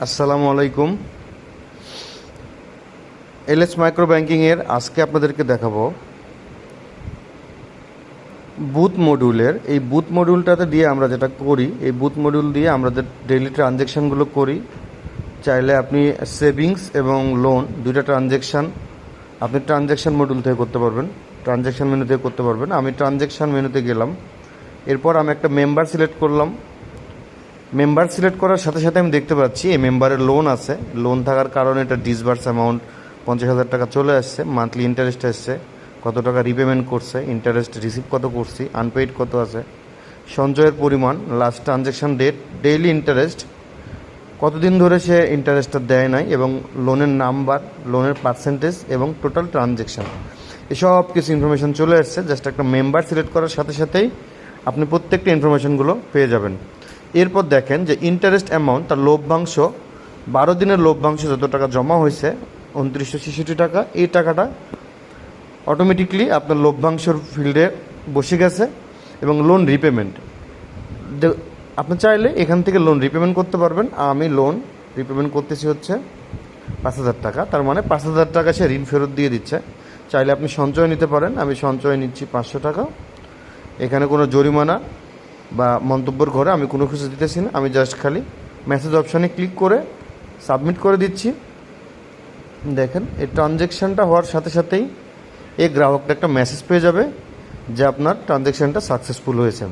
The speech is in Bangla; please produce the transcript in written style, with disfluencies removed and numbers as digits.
আসসালামু আলাইকুম। এলএস মাইক্রো ব্যাংকিংয়ের আজকে আপনাদেরকে দেখাবো বুথ মডিউলের। এই বুথ মডিউলটাতে দিয়ে আমরা যেটা করি, এই বুথ মডিউল দিয়ে আমাদের ডেইলি ট্রানজ্যাকশানগুলো করি। চাইলে আপনি সেভিংস এবং লোন দুইটা ট্রানজ্যাকশান আপনি ট্রানজ্যাকশান মডিউল থেকে করতে পারবেন, ট্রানজ্যাকশান মেনু থেকে করতে পারবেন। আমি ট্রানজ্যাকশান মেনুতে গেলাম, এরপর আমি একটা মেম্বার সিলেক্ট করলাম। মেম্বার সিলেক্ট করার সাথে সাথে আমি দেখতে পাচ্ছি এই মেম্বারের লোন আছে। লোন থাকার কারণে এটা ডিসবার্স অ্যামাউন্ট 50,000 টাকা চলে আসছে। মান্থলি ইন্টারেস্ট আসছে, কত টাকা রিপেমেন্ট করছে, ইন্টারেস্ট রিসিভ কত করছি, আনপেইড কত আছে, সঞ্চয়ের পরিমাণ, last transaction date, daily interest, কতদিন ধরে সে ইন্টারেস্টটা দেয় নাই, এবং লোনের নাম্বার, লোনের পার্সেন্টেজ এবং টোটাল ট্রানজ্যাকশান, এসব কিছু ইনফরমেশান চলে আসছে। জাস্ট একটা মেম্বার সিলেক্ট করার সাথে সাথেই আপনি প্রত্যেকটা ইনফরমেশানগুলো পেয়ে যাবেন। এরপর দেখেন যে ইন্টারেস্ট অ্যামাউন্ট, তার লভ্যাংশ, 12 দিনের লভ্যাংশ যত টাকা জমা হয়েছে 2966 টাকা। এই টাকাটা অটোমেটিকলি আপনার লভ্যাংশর ফিল্ডে বসে গেছে। এবং লোন রিপেমেন্ট, আপনি চাইলে এখান থেকে লোন রিপেমেন্ট করতে পারবেন। আমি লোন রিপেমেন্ট করতেছি হচ্ছে 5,000 টাকা, তার মানে 5,000 টাকা সে ঋণ ফেরত দিয়ে দিচ্ছে। চাইলে আপনি সঞ্চয় নিতে পারেন, আমি সঞ্চয় নিচ্ছি 500 টাকা। এখানে কোনো জরিমানা বা মন্তব্যর ঘরে আমি কোনো কিছু দিতেছি না, আমি জাস্ট খালি মেসেজ অপশানে ক্লিক করে সাবমিট করে দিচ্ছি। দেখেন এই ট্রানজ্যাকশানটা হওয়ার সাথে সাথেই এই গ্রাহকটা একটা মেসেজ পেয়ে যাবে যে আপনার ট্রানজ্যাকশানটা সাকসেসফুল হয়েছে।